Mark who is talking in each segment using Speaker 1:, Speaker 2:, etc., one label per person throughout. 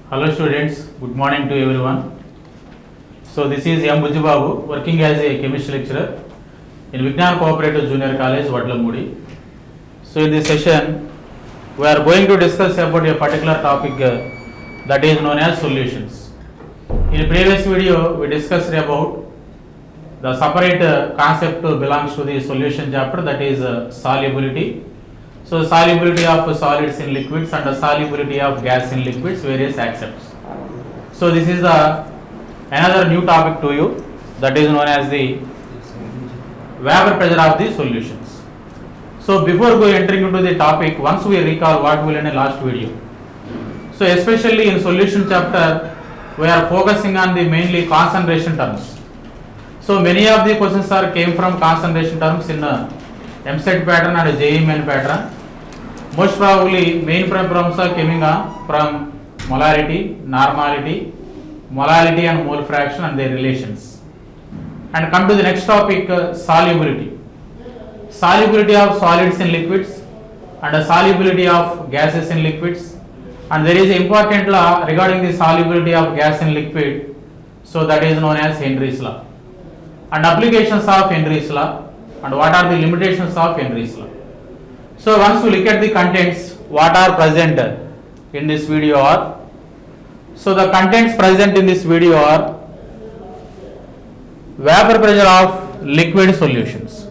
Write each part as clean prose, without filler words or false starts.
Speaker 1: Hello students, good morning to everyone. So this is M. Bujjibabu working as a chemistry lecturer in Vignan Cooperative Junior College, Vadlamudi. So in this session, we are going to discuss about a particular topic that is known as solutions. In previous video, we discussed about the separate concept belongs to the solution chapter, that is solubility. So solubility of solids in liquids and the solubility of gas in liquids, various aspects. So this is another new topic to you, that is known as the vapor pressure of the solutions. So before we entering into the topic, once we recall what we learned in last video. So especially in solution chapter, we are focusing on the mainly concentration terms. So many of the questions came from concentration terms in MSET pattern and JEE main pattern. Most probably main problems are coming from molarity, normality, molality and mole fraction and their relations. And come to the next topic, solubility. Solubility of solids in liquids and the solubility of gases in liquids. And there is an important law regarding the solubility of gas in liquid. So that is known as Henry's law. And applications of Henry's law and what are the limitations of Henry's law. So once we look at the contents, what are present in this video are, so the contents present in this video are vapor pressure of liquid solutions,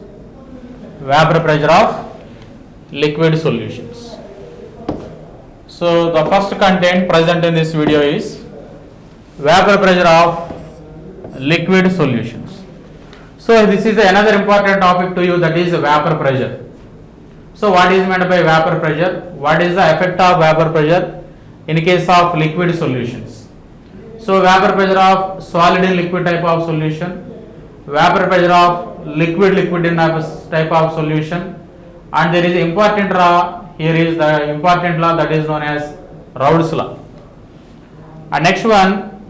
Speaker 1: vapor pressure of liquid solutions. So the first content present in this video is vapor pressure of liquid solutions. So this is another important topic to you, that is vapor pressure. So what is meant by vapor pressure? What is the effect of vapor pressure in case of liquid solutions? So vapor pressure of solid in liquid type of solution, vapor pressure of liquid in type of solution, and there is important law, here is the important law that is known as Raoult's law. And next one,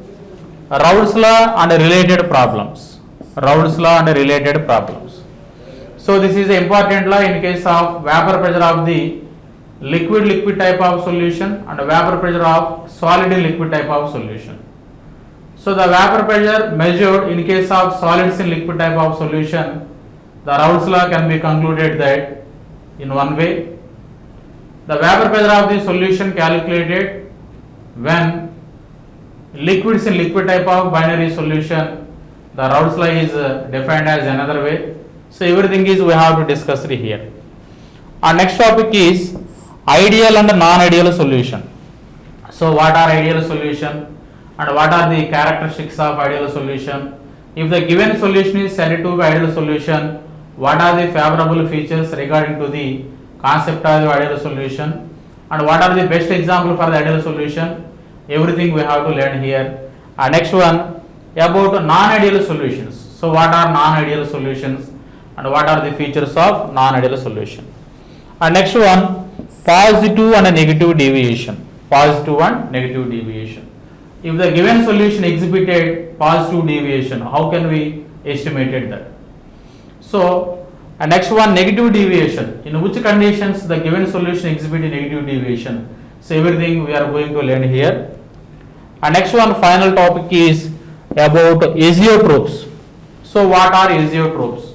Speaker 1: Raoult's law and related problems. Raoult's law and related problems. So this is an important law in case of vapor pressure of the liquid type of solution and vapor pressure of solid in liquid type of solution. So the vapor pressure measured in case of solids in liquid type of solution, the Raoult's law can be concluded that in one way. The vapor pressure of the solution calculated when liquids in liquid type of binary solution, the Raoult's law is defined as another way. So everything is we have to discuss it here. Our next topic is ideal and non-ideal solution. So what are ideal solution and what are the characteristics of ideal solution? If the given solution is said to be ideal solution, what are the favorable features regarding to the concept of the ideal solution, and what are the best example for the ideal solution? Everything we have to learn here. Our next one about non-ideal solutions. So what are non-ideal solutions and what are the features of non-ideal solution? And next one, positive and negative deviation. Positive and negative deviation. If the given solution exhibited positive deviation, how can we estimate that? So, and next one, negative deviation. In which conditions the given solution exhibited negative deviation? So everything we are going to learn here. And next one, final topic is about azeotropes. So what are azeotropes?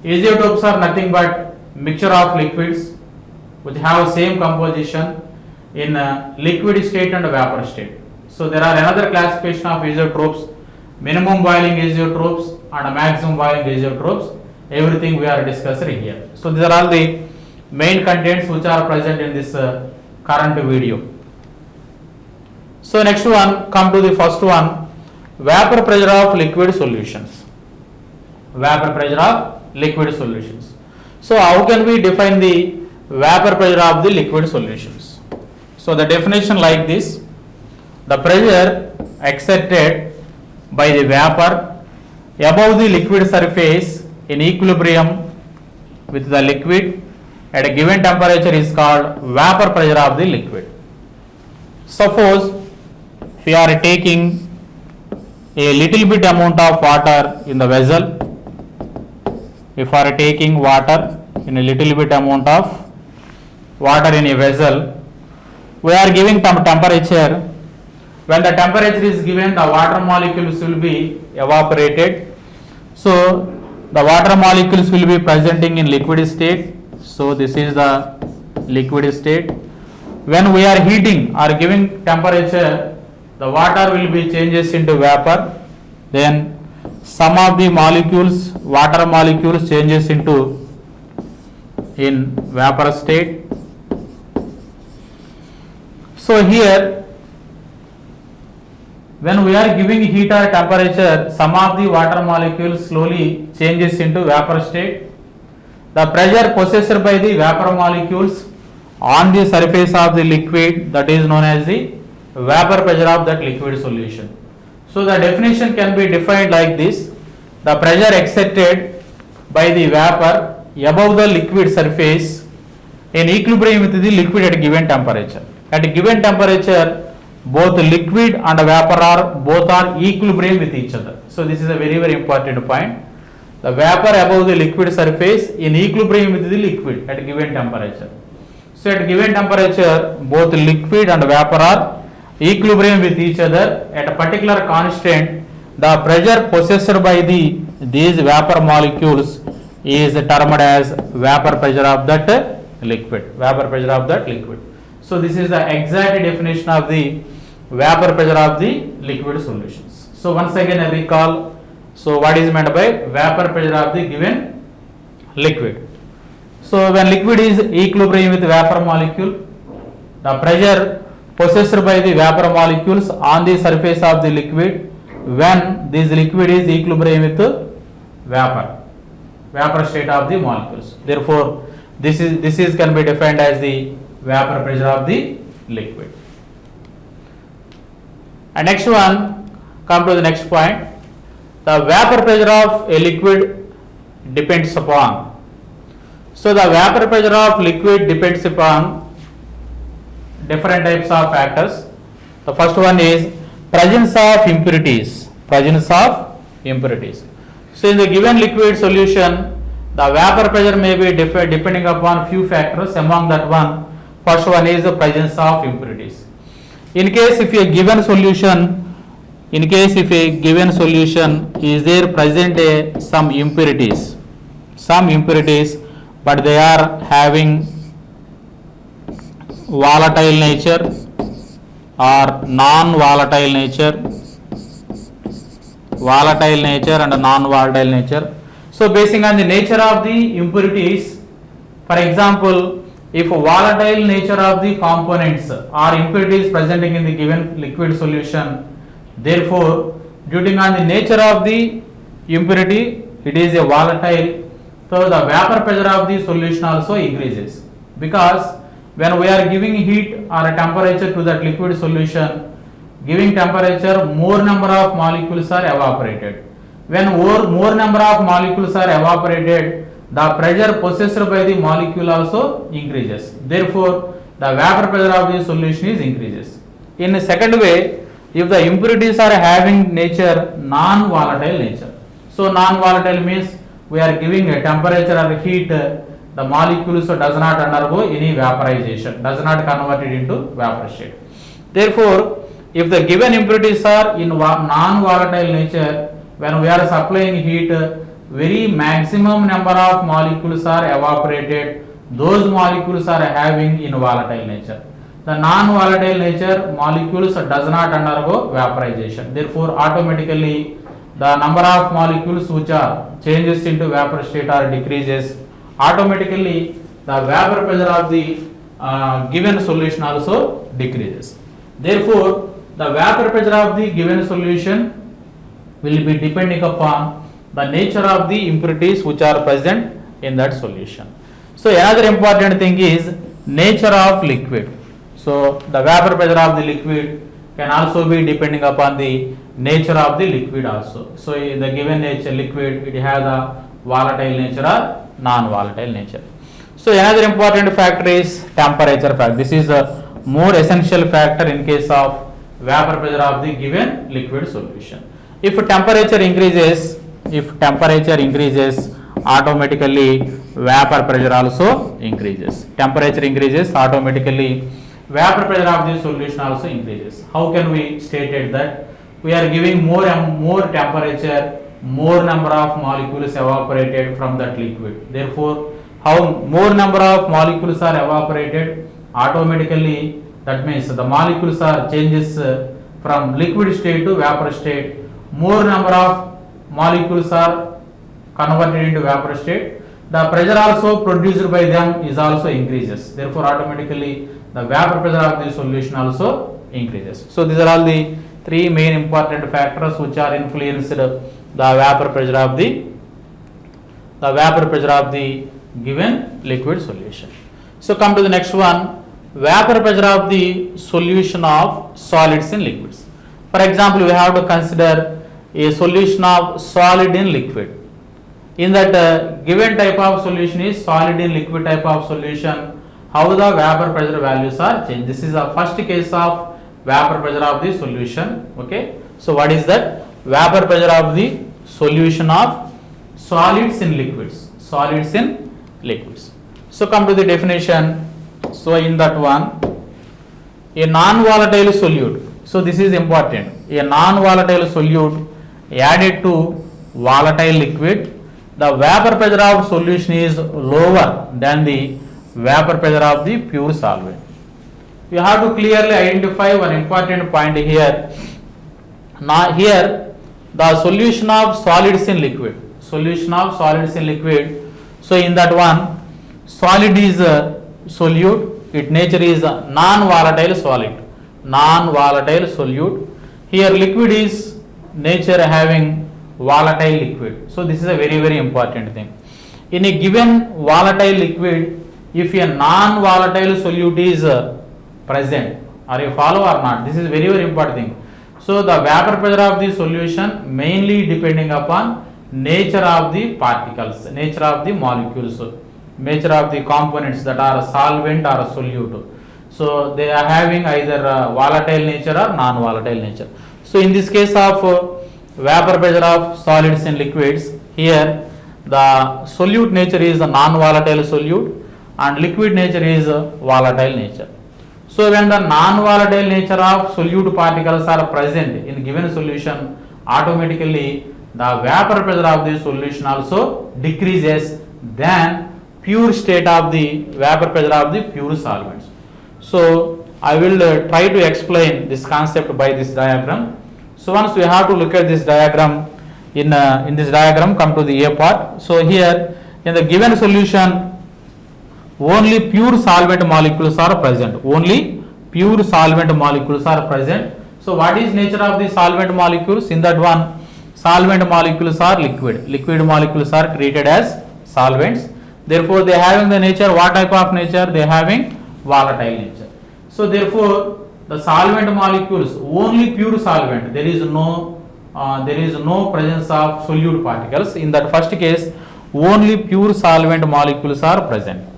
Speaker 1: Azeotropes are nothing but mixture of liquids which have same composition in liquid state and vapor state. So there are another classification of azeotropes, minimum boiling azeotropes and maximum boiling azeotropes. Everything we are discussing here. So these are all the main contents which are present in this current video. So next one, come to the first one, vapor pressure of liquid solutions. Vapor pressure of liquid solutions. So how can we define the vapor pressure of the liquid solutions? So the definition like this: the pressure exerted by the vapor above the liquid surface in equilibrium with the liquid at a given temperature is called vapor pressure of the liquid. Suppose we are taking a little bit amount of water in the vessel. If we are taking water in a little bit amount of water in a vessel, we are giving temperature When the temperature is given, the water molecules will be evaporated. So the water molecules will be presenting in liquid state. So this is the liquid state. When we are heating or giving temperature, the water will be changes into vapor. Then some of the molecules, water molecules changes into in vapor state. So here, when we are giving heat or temperature, some of the water molecules slowly changes into vapor state. The pressure possessed by the vapor molecules on the surface of the liquid, that is known as the vapor pressure of that liquid solution. So the definition can be defined like this: the pressure exerted by the vapor above the liquid surface in equilibrium with the liquid at a given temperature. At a given temperature, both liquid and vapor are equilibrium with each other. So this is a very important point. The vapor above the liquid surface in equilibrium with the liquid at a given temperature. So at given temperature, both liquid and vapor are equilibrium with each other at a particular constant. The pressure possessed by these vapor molecules is termed as vapor pressure of that liquid. Vapor pressure of that liquid. So this is the exact definition of the vapor pressure of the liquid solutions. So once again I recall. So what is meant by vapor pressure of the given liquid? So when liquid is equilibrium with vapor molecule, the pressure possessed by the vapor molecules on the surface of the liquid when this liquid is equilibrium with vapor state of the molecules. Therefore, this is can be defined as the vapor pressure of the liquid. And next one, come to the next point. The vapor pressure of a liquid depends upon. So the vapor pressure of liquid depends upon different types of factors. The first one is presence of impurities. Presence of impurities. So in the given liquid solution, the vapor pressure may be depending upon few factors. Among that one, first one is the presence of impurities. In case if a given solution is there present some impurities, but they are having volatile nature or non-volatile nature, and non-volatile nature. So basing on the nature of the impurities, for example, if volatile nature of the components or impurities presenting in the given liquid solution, therefore depending on the nature of the impurity, it is a volatile, so the vapor pressure of the solution also increases, because when we are giving heat or a temperature to that liquid solution, giving temperature, more number of molecules are evaporated. When more number of molecules are evaporated, the pressure possessed by the molecule also increases. Therefore, the vapor pressure of the solution is increases. In a second way, if the impurities are having nature non-volatile nature. So non-volatile means we are giving a temperature or heat, the molecules does not undergo any vaporization, does not convert it into vapor state. Therefore, if the given impurities are in non-volatile nature, when we are supplying heat, very maximum number of molecules are evaporated, those molecules are having in volatile nature. The non-volatile nature molecules does not undergo vaporization. Therefore, automatically the number of molecules which are changes into vapor state or decreases. Automatically the vapor pressure of the given solution also decreases. Therefore, the vapor pressure of the given solution will be depending upon the nature of the impurities which are present in that solution. So another important thing is nature of liquid. So the vapor pressure of the liquid can also be depending upon the nature of the liquid also. So in the given nature liquid, it has a volatile nature or non-volatile nature. So another important factor is temperature factor. This is a more essential factor in case of vapor pressure of the given liquid solution. If temperature increases, automatically vapor pressure also increases. Temperature increases, automatically vapor pressure of the solution also increases. How can we state it that we are giving more and more temperature, more number of molecules evaporated from that liquid. Therefore, how more number of molecules are evaporated, automatically that means the molecules are changes from liquid state to vapor state. More number of molecules are converted into vapor state. The pressure also produced by them is also increases. Therefore, automatically the vapor pressure of the solution also increases. So these are all the three main important factors which are influenced the vapor pressure of the given liquid solution. So come to the next one, vapor pressure of the solution of solids in liquids. For example, we have to consider a solution of solid in liquid. In that given type of solution is solid in liquid type of solution, how the vapor pressure values are changed. This is the first case of vapor pressure of the solution. Okay. So what is that? Vapor pressure of the solution of solids in liquids. Solids in liquids. So come to the definition. So in that one, a non-volatile solute. So this is important. A non-volatile solute added to volatile liquid, the vapor pressure of solution is lower than the vapor pressure of the pure solvent. You have to clearly identify one important point here. Now here the solution of solids in liquid. Solution of solids in liquid. So in that one, solid is a solute. Its nature is a non-volatile solid. Non-volatile solute. Here liquid is nature having volatile liquid. So this is a very important thing. In a given volatile liquid, if a non-volatile solute is present, are you follow or not? This is very important thing. So the vapor pressure of the solution mainly depending upon nature of the particles, nature of the molecules, nature of the components that are solvent or solute. So they are having either volatile nature or non-volatile nature. So in this case of vapor pressure of solids in liquids, here the solute nature is a non-volatile solute and liquid nature is a volatile nature. So when the non-volatile nature of solute particles are present in given solution, automatically the vapor pressure of the solution also decreases than pure state of the vapor pressure of the pure solvents. So I will try to explain this concept by this diagram. So once we have to look at this diagram, in this diagram come to the A part. So here in the given solution, only pure solvent molecules are present. Only pure solvent molecules are present. So what is nature of the solvent molecules? In that one, solvent molecules are liquid. Liquid molecules are treated as solvents. Therefore, they having the nature, what type of nature? They having volatile nature. So therefore, the solvent molecules, only pure solvent, there is no presence of solute particles. In that first case, only pure solvent molecules are present.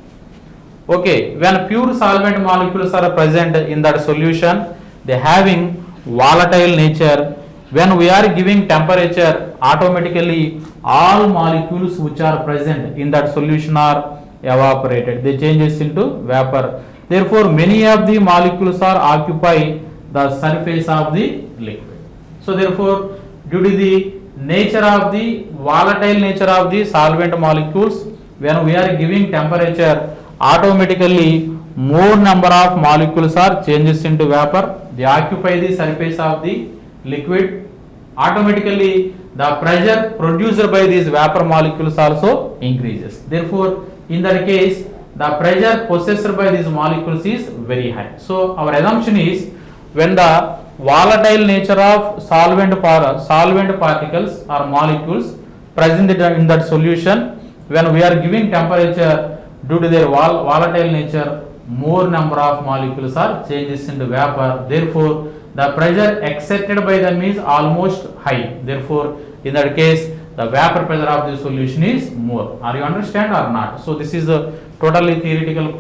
Speaker 1: Okay, when pure solvent molecules are present in that solution, they having volatile nature. When we are giving temperature, automatically all molecules which are present in that solution are evaporated. They changes into vapor. Therefore, many of the molecules are occupy the surface of the liquid. So therefore, due to the nature of the volatile nature of the solvent molecules, when we are giving temperature, automatically more number of molecules are changes into vapor. They occupy the surface of the liquid. Automatically the pressure produced by these vapor molecules also increases. Therefore, in that case, the pressure possessed by these molecules is very high. So our assumption is when the volatile nature of solvent particles or molecules present in that solution, when we are giving temperature, due to their volatile nature, more number of molecules are changes into vapor. Therefore, the pressure exerted by them is almost high. Therefore, in that case, the vapor pressure of the solution is more. Are you understand or not? So this is a totally theoretical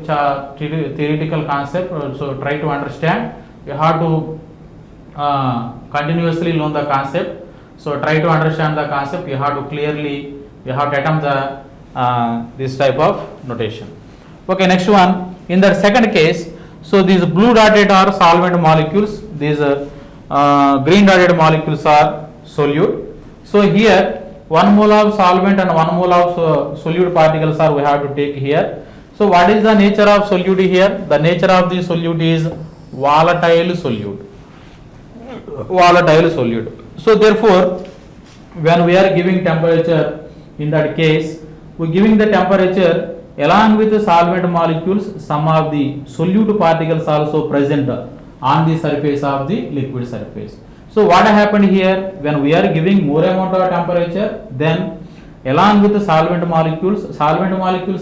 Speaker 1: concept. So try to understand. You have to continuously learn the concept. So try to understand the concept. You have to attempt the this type of notation. Okay, next one. In the second case, So these blue dotted are solvent molecules, these green dotted molecules are solute. So here 1 mole of solvent and 1 mole of solute particles are we have to take here. So what is the nature of solute here? The nature of the solute is volatile solute. Volatile solute. So therefore, when we are giving temperature, in that case, we giving the temperature along with the solvent molecules, some of the solute particles also present on the surface of the liquid surface. So what happened here, when we are giving more amount of temperature, then along with the solvent molecules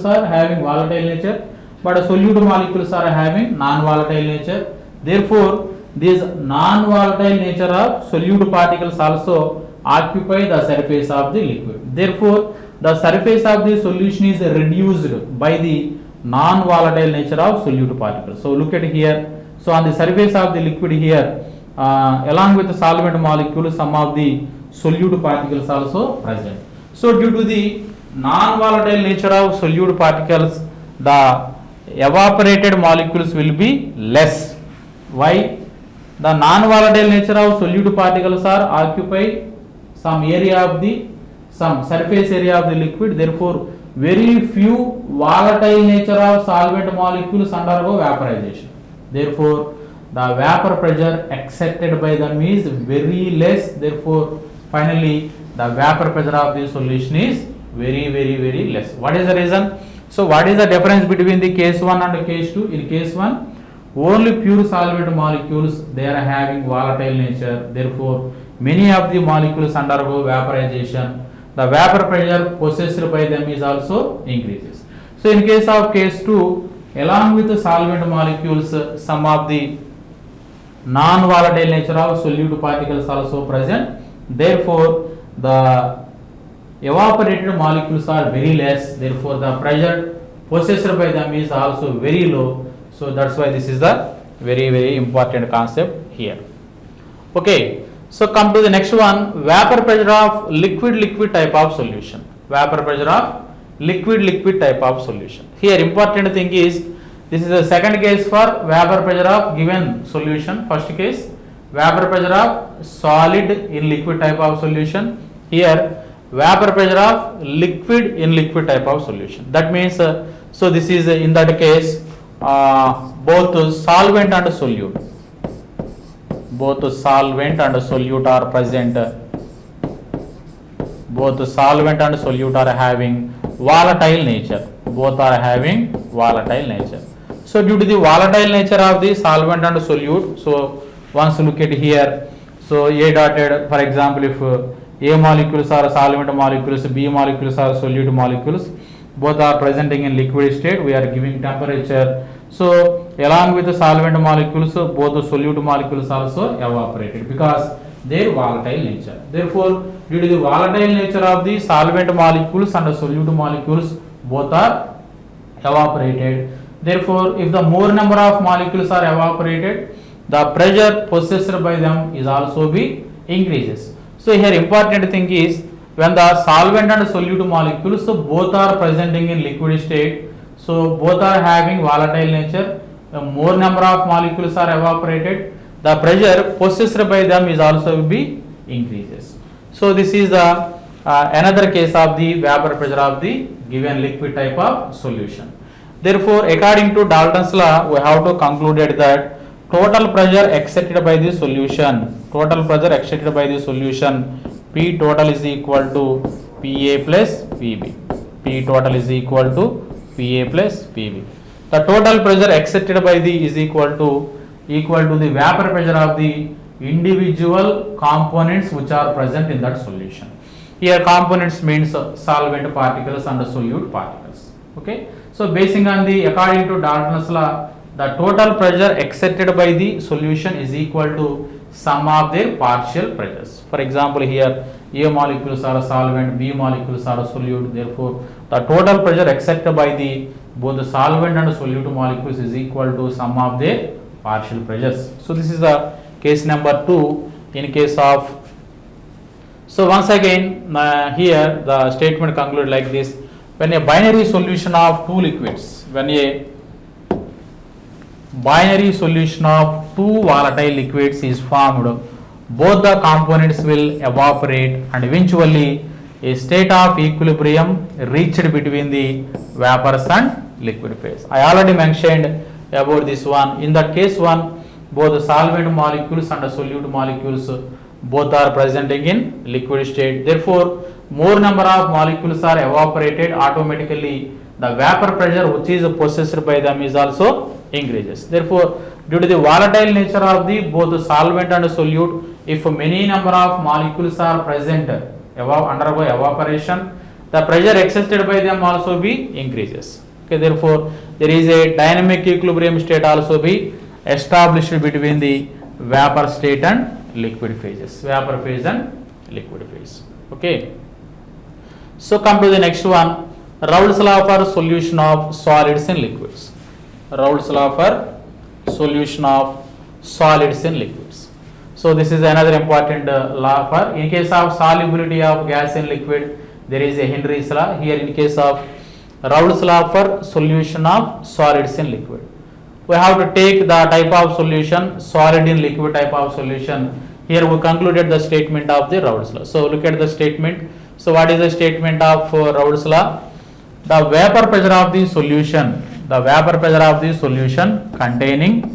Speaker 1: are having volatile nature, but solute molecules are having non-volatile nature. Therefore, this non-volatile nature of solute particles also occupy the surface of the liquid. Therefore, the surface of the solution is reduced by the non-volatile nature of solute particles. So look at here. So on the surface of the liquid here, along with the solvent molecules, some of the solute particles also present. So due to the non-volatile nature of solute particles, the evaporated molecules will be less. Why? The non-volatile nature of solute particles are occupy some surface area of the liquid. Therefore, very few volatile nature of solvent molecules undergo vaporization. Therefore, the vapor pressure exerted by them is very less. Therefore, finally, the vapor pressure of the solution is very less. What is the reason? So, what is the difference between the case 1 and case 2? In case 1, only pure solvent molecules, they are having volatile nature. Therefore, many of the molecules undergo vaporization. The vapor pressure possessed by them is also increases. So in case of case 2, along with the solvent molecules, some of the non-volatile nature of solute particles also present. Therefore, the evaporated molecules are very less. Therefore, the pressure possessed by them is also very low. So that's why this is the very important concept here. Okay. So come to the next one, vapor pressure of liquid type of solution. Vapor pressure of liquid type of solution. Here important thing is, this is the second case for vapor pressure of given solution. First case, vapor pressure of solid in liquid type of solution. Here vapor pressure of liquid in liquid type of solution. That means, so this is in that case both solvent and solute. Both solvent and solute are present. Both solvent and solute are having volatile nature. Both are having volatile nature. So due to the volatile nature of the solvent and solute, so once look at here, so A dotted, for example, if A molecules are solvent molecules, B molecules are solute molecules, both are presenting in liquid state, we are giving temperature. So along with the solvent molecules, both the solute molecules also evaporated because their volatile nature. Therefore, due to the volatile nature of the solvent molecules and the solute molecules, both are evaporated. Therefore, if the more number of molecules are evaporated, the pressure possessed by them is also be increases. So here important thing is, when the solvent and solute molecules, so both are presenting in liquid state, so both are having volatile nature, the more number of molecules are evaporated, the pressure possessed by them is also be increases. So this is the another case of the vapor pressure of the given liquid type of solution. Therefore, according to Dalton's law, we have to conclude that total pressure exerted by the solution, P total is equal to PA plus PB. P total is equal to PA plus PB. The total pressure exerted by the is equal to the vapor pressure of the individual components which are present in that solution. Here components means solvent particles and solute particles. Okay. So basing on the, according to Dalton's law, the total pressure exerted by the solution is equal to sum of their partial pressures. For example, here A molecules are a solvent, B molecules are a solute. Therefore, the total pressure exerted by the both the solvent and solute molecules is equal to sum of their partial pressures. So this is the case number 2 in case of. So once again here the statement conclude like this: when a binary solution of two liquids, when a binary solution of two volatile liquids is formed, both the components will evaporate and eventually a state of equilibrium reached between the vapors and liquid phase. I already mentioned about this one. In that case one, both the solvent molecules and the solute molecules both are presenting in liquid state. Therefore, more number of molecules are evaporated, automatically the vapor pressure which is possessed by them is also increases. Therefore, due to the volatile nature of the both the solvent and solute, if many number of molecules are present, undergo evaporation, the pressure exerted by them also be increases. Okay, therefore, there is a dynamic equilibrium state also be established between the vapor state and liquid phases, vapor phase and liquid phase. Okay. So come to the next one, Raoult's law for solution of solids in liquids. Raoult's law for solution of solids in liquids. So this is another important law for, in case of solubility of gas in liquid, there is a Henry's law. Here in case of Raoult's law for solution of solids in liquid, we have to take the type of solution, solid in liquid type of solution. Here we concluded the statement of the Raoult's law. So look at the statement. So what is the statement of Raoult's law? The vapor pressure of the solution, containing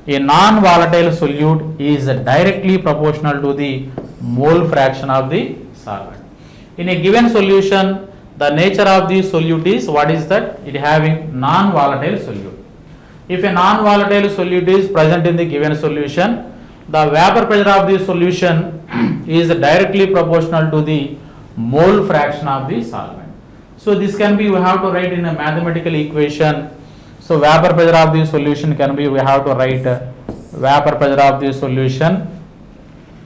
Speaker 1: a non-volatile solute is directly proportional to the mole fraction of the solvent. In a given solution, the nature of the solute is, what is that? It having non-volatile solute. If a non-volatile solute is present in the given solution, the vapor pressure of the solution is directly proportional to the mole fraction of the solvent. So this can be, we have to write in a mathematical equation. So vapor pressure of the solution can be, we have to write vapor pressure of the solution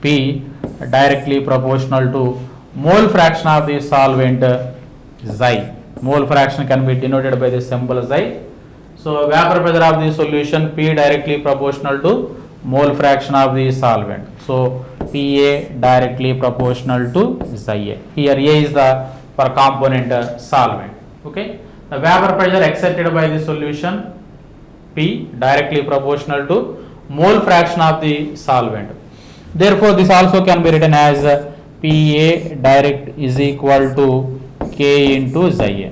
Speaker 1: P directly proportional to mole fraction of the solvent xi. Mole fraction can be denoted by the symbol xi. So vapor pressure of the solution P directly proportional to mole fraction of the solvent. So Pa directly proportional to xi. Here A is the per component solvent. Okay. The vapor pressure exerted by the solution P directly proportional to mole fraction of the solvent. Therefore, this also can be written as Pa direct is equal to K into xi.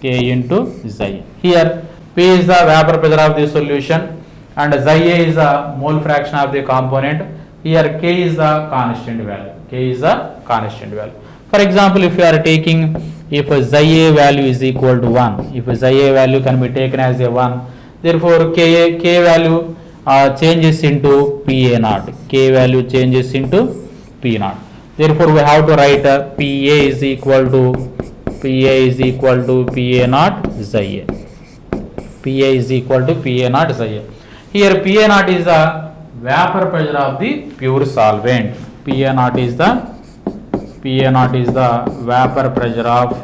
Speaker 1: K into xi. Here P is the vapor pressure of the solution and xi is the mole fraction of the component. Here K is the constant value. K is the constant value. For example, if you are taking, if xi value is equal to 1, if xi value can be taken as a 1, therefore K value changes into Pa naught. K value changes into P naught. Therefore, we have to write Pa is equal to Pa naught xi. Pa is equal to Pa naught xi. Here Pa naught is the vapor pressure of the pure solvent. Pa naught is the vapor pressure of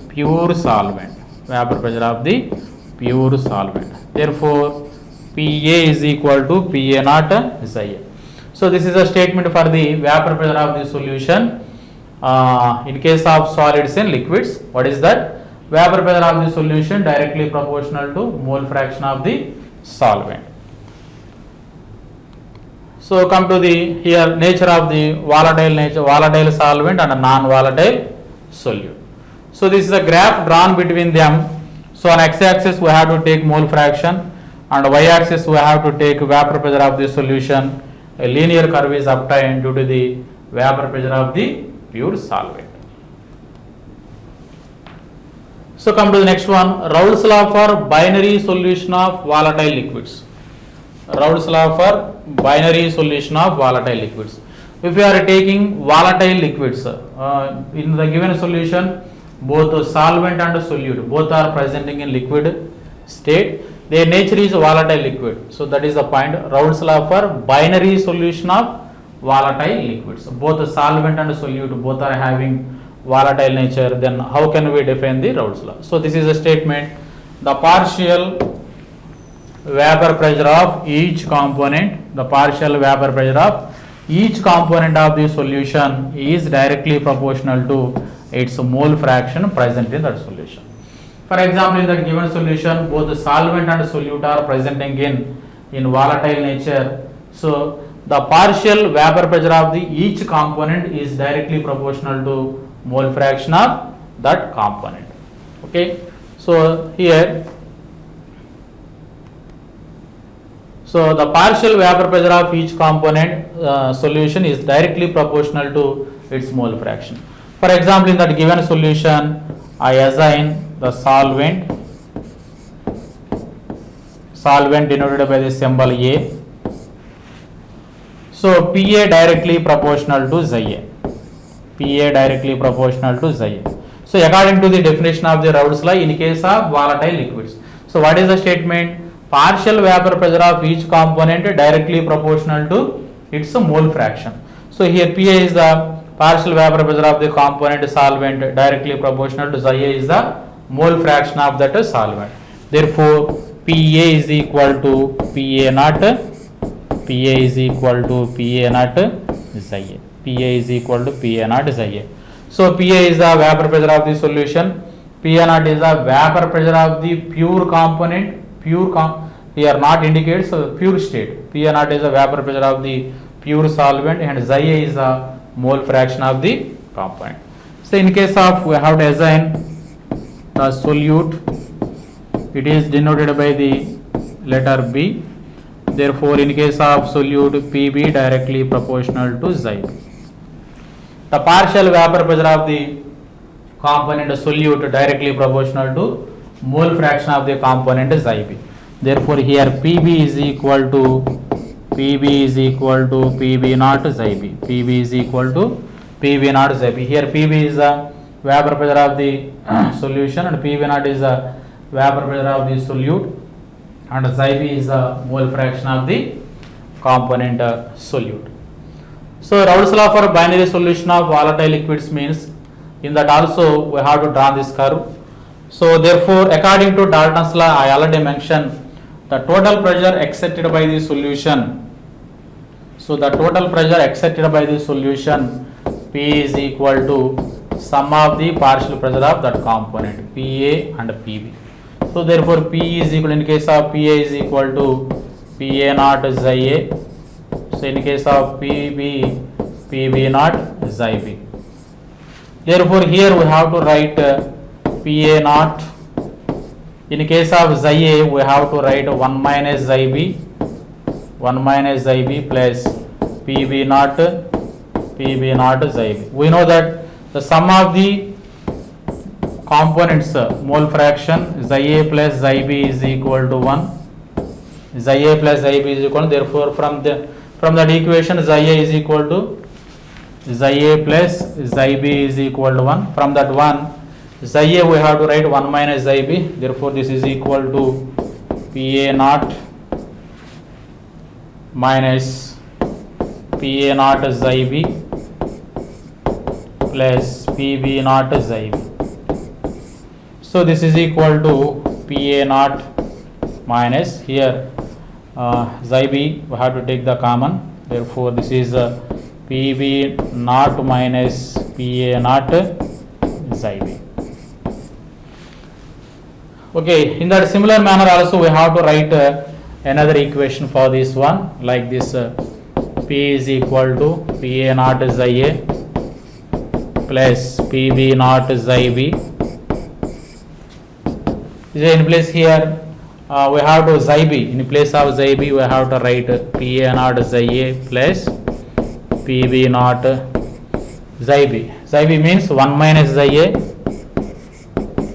Speaker 1: pure solvent. Vapor pressure of the pure solvent. Therefore, Pa is equal to Pa naught xi. So this is a statement for the vapor pressure of the solution in case of solids and liquids. What is that? Vapor pressure of the solution directly proportional to mole fraction of the solvent. So come to the here nature of the volatile solvent and a non-volatile solute. So this is a graph drawn between them. So on x-axis we have to take mole fraction and y-axis we have to take vapor pressure of the solution. A linear curve is obtained due to the vapor pressure of the pure solvent. So come to the next one, Raoult's law for binary solution of volatile liquids. Raoult's law for binary solution of volatile liquids. If you are taking volatile liquids in the given solution, both solvent and solute both are presenting in liquid state. Their nature is volatile liquid. So that is the point. Raoult's law for binary solution of volatile liquids. Both solvent and solute both are having volatile nature. Then how can we define the Raoult's law? So this is a statement. The partial vapor pressure of each component, the solution is directly proportional to its mole fraction present in that solution. For example, in that given solution, both the solvent and solute are presenting in in volatile nature. So the partial vapor pressure of the each component is directly proportional to mole fraction of that component. Okay, so here, so the partial vapor pressure of each component solution is directly proportional to its mole fraction. For example, in that given solution, I assign the solvent denoted by the symbol A. So Pa directly proportional to Xi A. Pa directly proportional to Xi A. So according to the definition of the Raoult's law, in case of volatile liquids. So what is the statement? Partial vapor pressure of each component directly proportional to its mole fraction. So here Pa is the partial vapor pressure of the component solvent directly proportional to Xi A is the mole fraction of that solvent. Therefore, Pa is equal to Pa naught. Pa is equal to Pa naught Xi A. Pa is equal to Pa naught Xi A. So Pa is the vapor pressure of the solution. Pa naught is the vapor pressure of the pure component. Here not indicates pure state. Pa naught is the vapor pressure of the pure solvent, and Xi A is the mole fraction of the component. So in case of, we have to assign the solute. It is denoted by the letter B. Therefore, in case of solute, Pb directly proportional to Xi. The partial vapor pressure of the component solute directly proportional to mole fraction of the component Xi B. Therefore, here Pb is equal to Pb naught Xi B. Pb is equal to Pb naught Xi B. Here Pb is the vapor pressure of the solution, and Pb naught is the vapor pressure of the solute, and Xi B is the mole fraction of the component solute. So Raoult's law for binary solution of volatile liquids means, in that also we have to draw this curve. So therefore, according to Dalton's law, I already mentioned the total pressure exerted by the solution. So the total pressure exerted by the solution P is equal to sum of the partial pressure of that component Pa and Pb. So therefore, P is equal, in case of Pa is equal to Pa naught Xi A. So in case of Pb naught Xi B. Therefore, here we have to write Pa naught. In case of Xi A, we have to write 1 minus Xi B plus Pb naught Xi B. We know that the sum of the components mole fraction Xi A plus Xi B is equal to 1. Xi A plus Xi B is equal to, therefore from that equation Xi A is equal to Xi A plus Xi B is equal to 1. From that 1, Xi A we have to write 1 minus Xi B. Therefore, this is equal to Pa naught minus Pa naught Xi B plus Pb naught Xi B. So this is equal to Pa naught minus, here Xi B we have to take the common. Therefore, this is Pb naught minus Pa naught Xi B. Okay, in that similar manner also we have to write another equation for this one, like this P is equal to Pa naught Xi A plus Pb naught Xi B. In place here we have to Xi B, in place of Xi B we have to write Pa naught Xi A plus Pb naught Xi B. Xi B means 1 minus Xi A.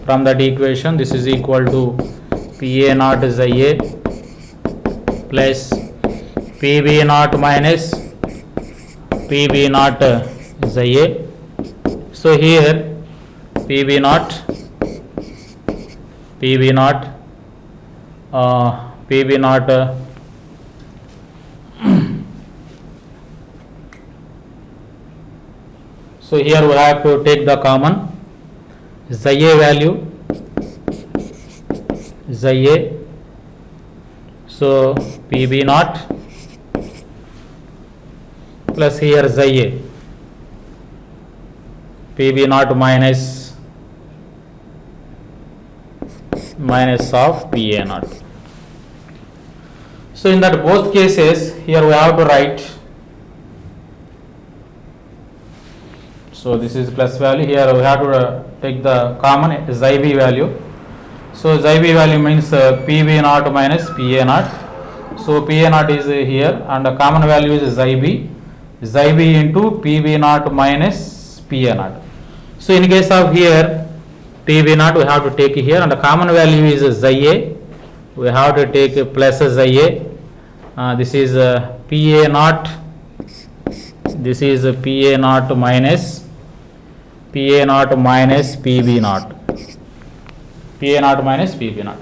Speaker 1: From that equation, this is equal to Pa naught Xi A plus Pb naught minus Pb naught Xi A. So here Pb naught so here we have to take the common Xi A value, Xi A. So Pb naught plus here Xi A, Pb naught minus of Pa naught. So in that both cases, here we have to write, so this is plus value, here we have to take the common xi b value. So xi b value means pb naught minus pa naught. So pa naught is here and the common value is xi b into pb naught minus pa naught. So in case of here pb naught we have to take here and the common value is xi a, we have to take plus xi a. This is pa naught, this is pa naught minus pb naught, pa naught minus pb naught.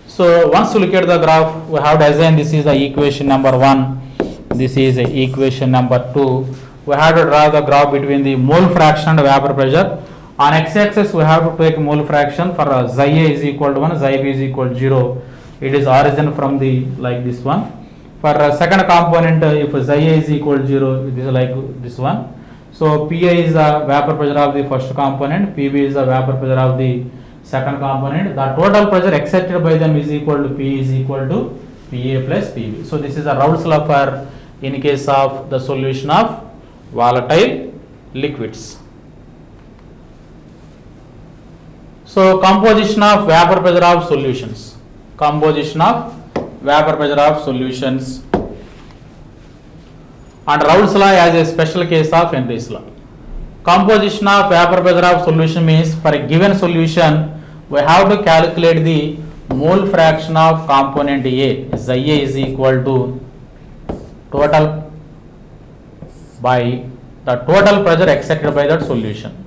Speaker 1: So once you look at the graph, we have to assign this is the equation number 1, this is equation number 2. We have to draw the graph between the mole fraction and vapor pressure. On x-axis we have to take mole fraction for xi a is equal to 1, xi b is equal to 0. It is origin from the like this one. For second component, if xi a is equal to 0, it is like this one. So Pa is the vapor pressure of the first component, Pb is the vapor pressure of the second component. The total pressure exerted by them is equal to P is equal to Pa plus Pb. So this is a Raoult's law for in case of the solution of volatile liquids. So composition of vapor pressure of solutions. Composition of vapor pressure of solutions. And Raoult's law as a special case of Henry's law. Composition of vapor pressure of solution means for a given solution we have to calculate the mole fraction of component A. Xi a is equal to total by the total pressure exerted by that solution.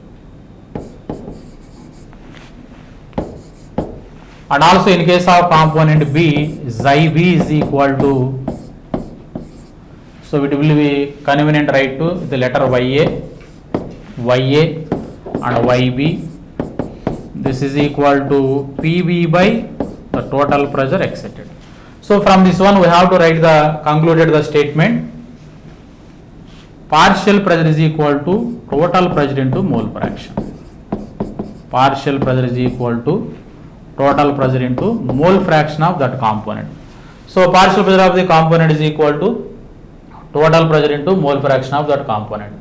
Speaker 1: And also in case of component B, xi b is equal to, so it will be convenient right to the letter Ya and Yb. This is equal to Pb by the total pressure exerted. So from this one we have to write the concluded the statement. Partial pressure is equal to total pressure into mole fraction. Partial pressure is equal to total pressure into mole fraction of that component. So partial pressure of the component is equal to total pressure into mole fraction of that component.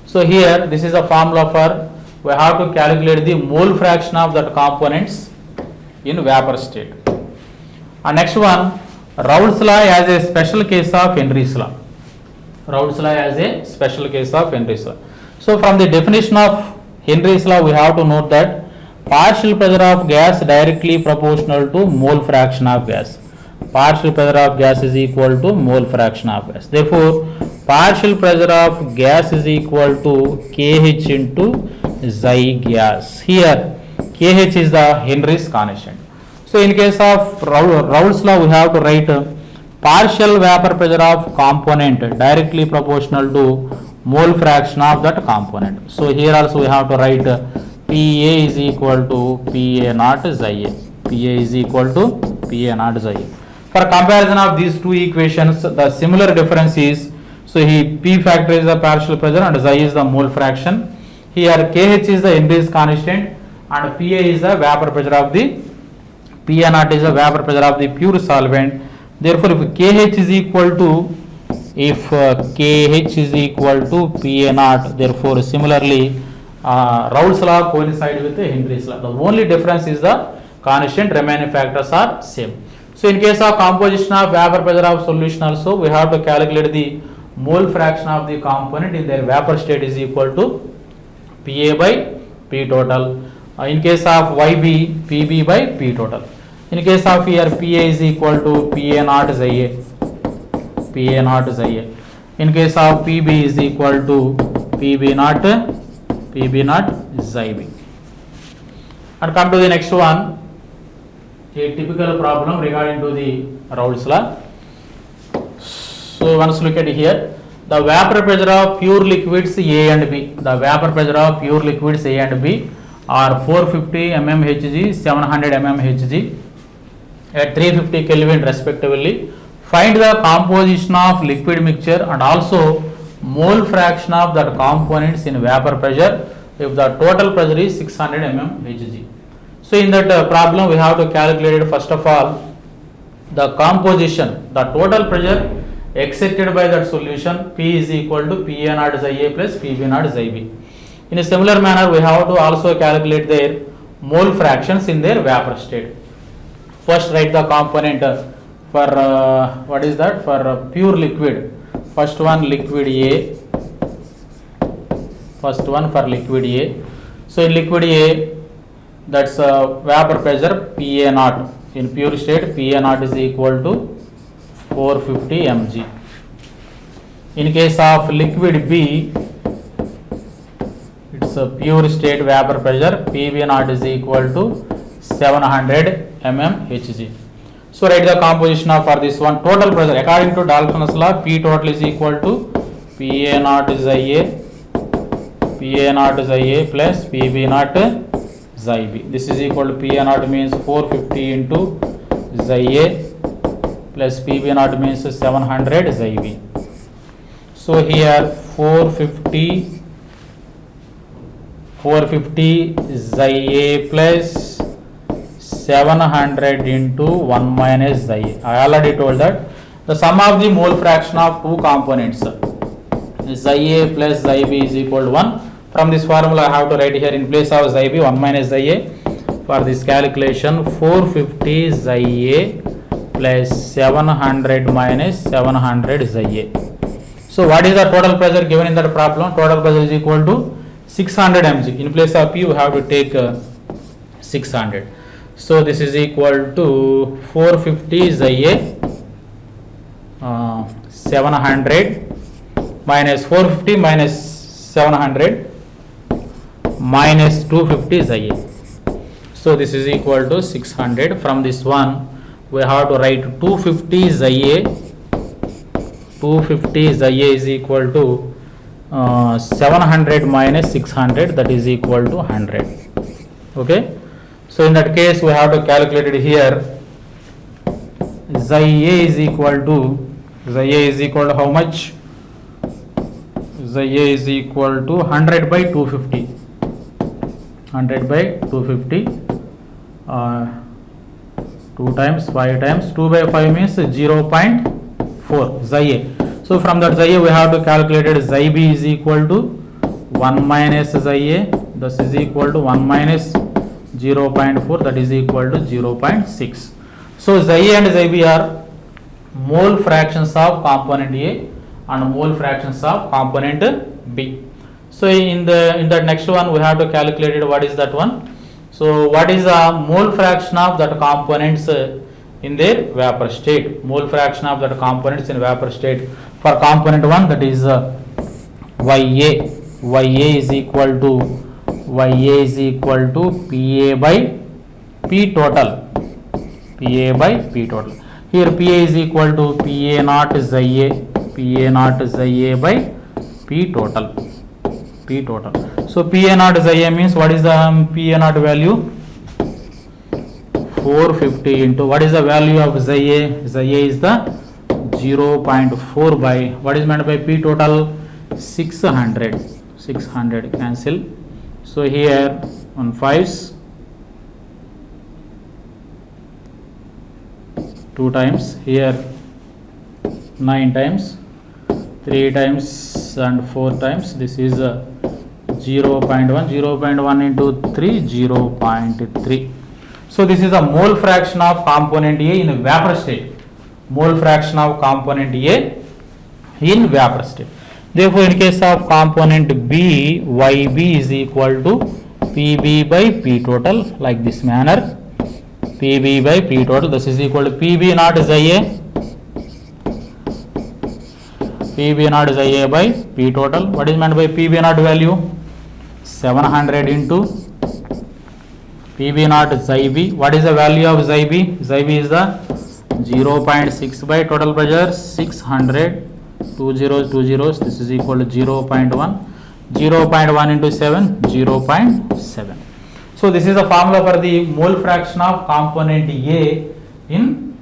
Speaker 1: So here this is a formula for we have to calculate the mole fraction of that components in vapor state. And next one, Raoult's law as a special case of Henry's law. Raoult's law as a special case of Henry's law. So from the definition of Henry's law we have to note that partial pressure of gas directly proportional to mole fraction of gas. Partial pressure of gas is equal to mole fraction of gas. Therefore, partial pressure of gas is equal to Kh into xi gas. Here, Kh is the Henry's constant. So, in case of Raoult's law, we have to write partial vapor pressure of component directly proportional to mole fraction of that component. So, here also we have to write Pa is equal to Pa naught xi a. Pa is equal to Pa naught xi a. For comparison of these two equations, the similar difference is, so he P factor is the partial pressure and xi is the mole fraction. Here Kh is the Henry's constant and Pa is the vapor pressure of the, Pa naught is the vapor pressure of the pure solvent. Therefore, if Kh is equal to, Pa naught, therefore similarly Raoult's law coincides with Henry's law. The only difference is the constant, remaining factors are same. So in case of composition of vapor pressure of solution also, we have to calculate the mole fraction of the component in their vapor state is equal to Pa by P total. In case of Yb, Pb by P total. In case of here, Pa is equal to Pa naught xi a. Pa naught xi a. In case of Pb is equal to Pb naught xi b. And come to the next one. A typical problem regarding to the Raoult's law. So once look at here, the vapor pressure of pure liquids A and B. The vapor pressure of pure liquids A and B are 450 mmHg, 700 mmHg at 350 Kelvin respectively. Find the composition of liquid mixture and also mole fraction of that components in vapor pressure if the total pressure is 600 mmHg. So in that problem we have to calculate it first of all the composition, the total pressure exerted by that solution P is equal to PA naught Xia plus PB naught Xib. In a similar manner, we have to also calculate their mole fractions in their vapor state. First, write the component for what is that? For pure liquid. First one liquid A. First one for liquid A. So in liquid A, that's vapor pressure PA naught. In pure state, PA naught is equal to 450 mg. In case of liquid B, it's a pure state vapor pressure PV naught is equal to 700 mmHg. So write the composition of for this one total pressure according to Dalton's law. P total is equal to PA naught is Ia, PA naught is Ia plus PB naught Xib. This is equal to PA naught means 450 into Xia plus PB naught means 700 Xib. So here 450 Xia plus 700 into 1 minus Xia. I already told that the sum of the mole fraction of two components Xia plus Xib is equal to 1. From this formula I have to write here in place of Xib 1 minus Xia. For this calculation 450 Xia plus 700 minus 700 Xia. So what is the total pressure given in that problem? Total pressure is equal to 600 mg. In place of P, you have to take 600. So this is equal to 450 Xia 700 minus 450 minus 700 minus 250 Xia. So this is equal to 600. From this one, we have to write 250 Xia. 250 Xia is equal to 700 minus 600, that is equal to 100. Okay. So in that case, we have to calculate it here. Xia is equal to how much? Xia is equal to 100 by 250. 100 by 250. 2 times 5 times 2 by 5 means 0.4 Xia. So from that Xia we have to calculate it. Xib is equal to 1 minus Xia. This is equal to 1 minus 0.4, that is equal to 0.6. So Xia and Xib are mole fractions of component A and mole fractions of component B. So in the next one we have to calculate it. What is that one? So what is the mole fraction of that components in their vapor state? Mole fraction of that components in vapor state for component 1, that is Ya. Ya is equal to Pa by P total. Pa by P total. Here Pa is equal to Pa naught Xia by P total. P total. So Pa naught Xia means what is the Pa naught value? 450 into what is the value of Xia? Xia is the 0.4 by what is meant by P total? 600. 600 cancel. So here on 5s 2 times, here 9 times, 3 times and 4 times. This is 0.1 into 3, 0.3. So this is the mole fraction of component A in vapor state. Mole fraction of component A in vapor state. Therefore, in case of component B, Yb is equal to Pb by P total, like this manner. Pb by P total. This is equal to Pb naught Xia. Pb naught Xia by P total. What is meant by Pb naught value? 700 into Pb naught Xib. What is the value of Xib? Xib is the 0.6 by total pressure 600. 2 zeros. This is equal to 0.1. 0.1 into 7, 0.7. So this is the formula for the mole fraction of component A in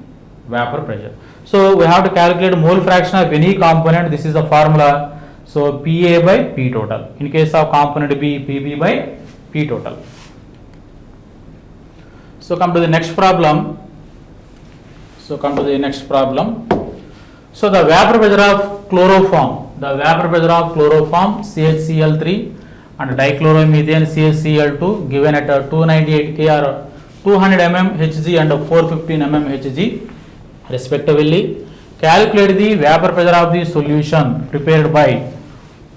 Speaker 1: vapor pressure. So we have to calculate mole fraction of any component. This is the formula. So Pa by P total. In case of component B, Pb by P total. So come to the next problem. So come to the next problem. So the vapor pressure of chloroform, CHCl3 and dichloromethane CHCl2 given at 298 K or 200 mm Hg and 415 mm Hg respectively. Calculate the vapor pressure of the solution prepared by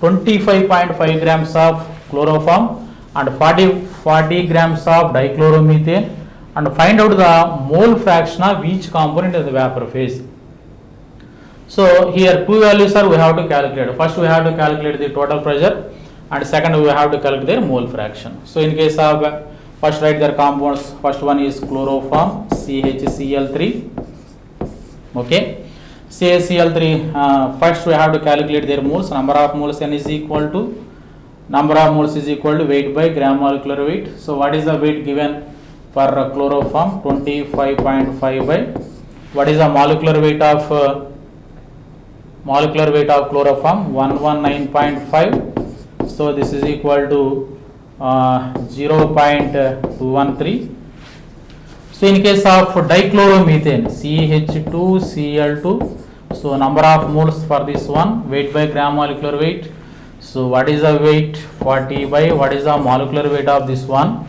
Speaker 1: 25.5 grams of chloroform and 40 grams of dichloromethane and find out the mole fraction of each component in the vapor phase. So here two values are we have to calculate. First we have to calculate the total pressure and second we have to calculate their mole fraction. So in case of first write their compounds. First one is chloroform CHCl3. Okay. CHCl3 first we have to calculate their moles. Number of moles N is equal to weight by gram molecular weight. So what is the weight given for chloroform? 25.5 by what is the molecular weight of chloroform? 119.5. So this is equal to 0.213. So in case of dichloromethane CH2Cl2, so number of moles for this one, weight by gram molecular weight. So what is the weight? 40 by what is the molecular weight of this one?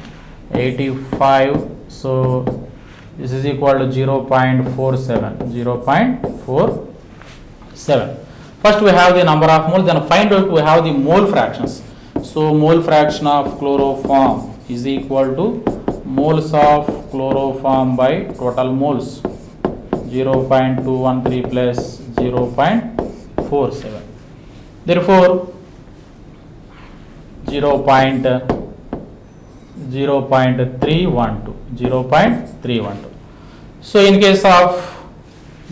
Speaker 1: 85. So this is equal to 0.47. First we have the number of moles, then find out we have the mole fractions. So mole fraction of chloroform is equal to moles of chloroform by total moles, 0.213 plus 0.47. Therefore 0.312. So in case of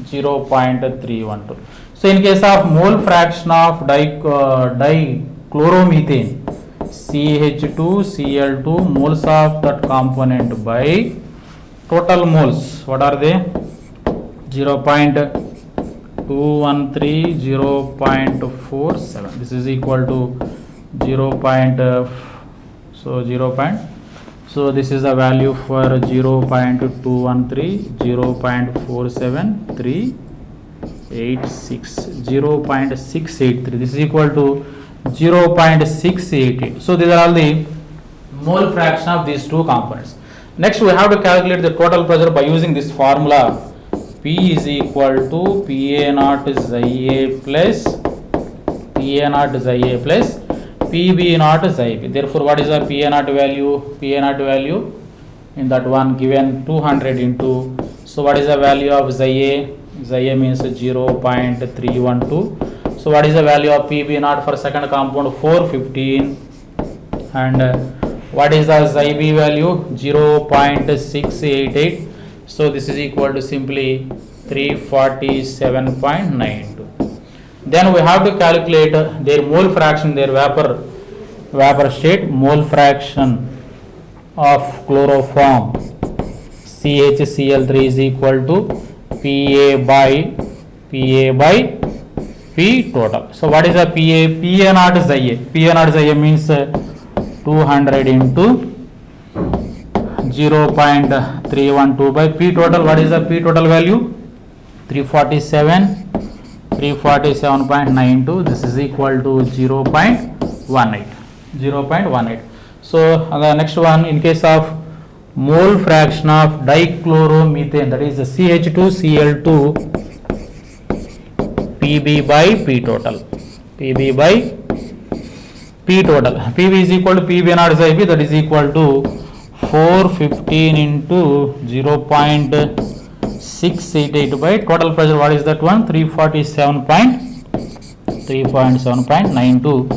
Speaker 1: 0.312. So in case of mole fraction of dichloromethane CH2Cl2, moles of that component by total moles, what are they? 0.213, 0.47. This is equal to 0. So this is the value for 0.213, 0.47, 386, 0.683. This is equal to 0.688. So these are all the mole fraction of these two components. Next we have to calculate the total pressure by using this formula. P is equal to PA0 is IA plus PB0 is IB. Therefore what is the PA0 value? PA0 value in that one given 200 into, so what is the value of ZA? ZA means 0.312. So what is the value of PB0 for second compound? 415. And what is the ZB value? 0.688. So this is equal to simply 347.92. Then we have to calculate their mole fraction, their vapor state mole fraction of chloroform CHCl3 is equal to PA by P total. So what is the PA? PA0 is IA. PA0 is IA means 200 into 0.312 by P total. What is the P total value? 347.92. This is equal to 0.18. So the next one, in case of mole fraction of dichloromethane, that is the CH2Cl2, PB by P total. PB by P total. PB is equal to PB0 is IB, that is equal to 415 into 0.688 by total pressure. What is that one? 347.92.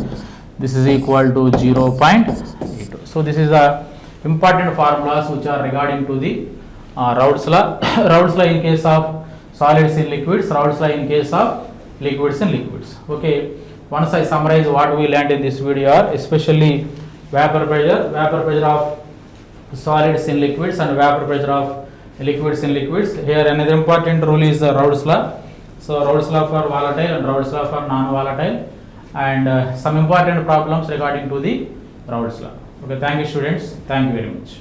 Speaker 1: This is equal to 0.82. So this is a important formulas which are regarding to the Raoult's law. Raoult's law in case of solids in liquids, Raoult's law in case of liquids in liquids. Okay. Once I summarize what we learned in this video, especially vapor pressure of solids in liquids and vapor pressure of liquids in liquids. Here another important rule is Raoult's law. So Raoult's law for volatile and Raoult's law for non-volatile, and some important problems regarding to the Raoult's law. Okay, thank you students. Thank you very much.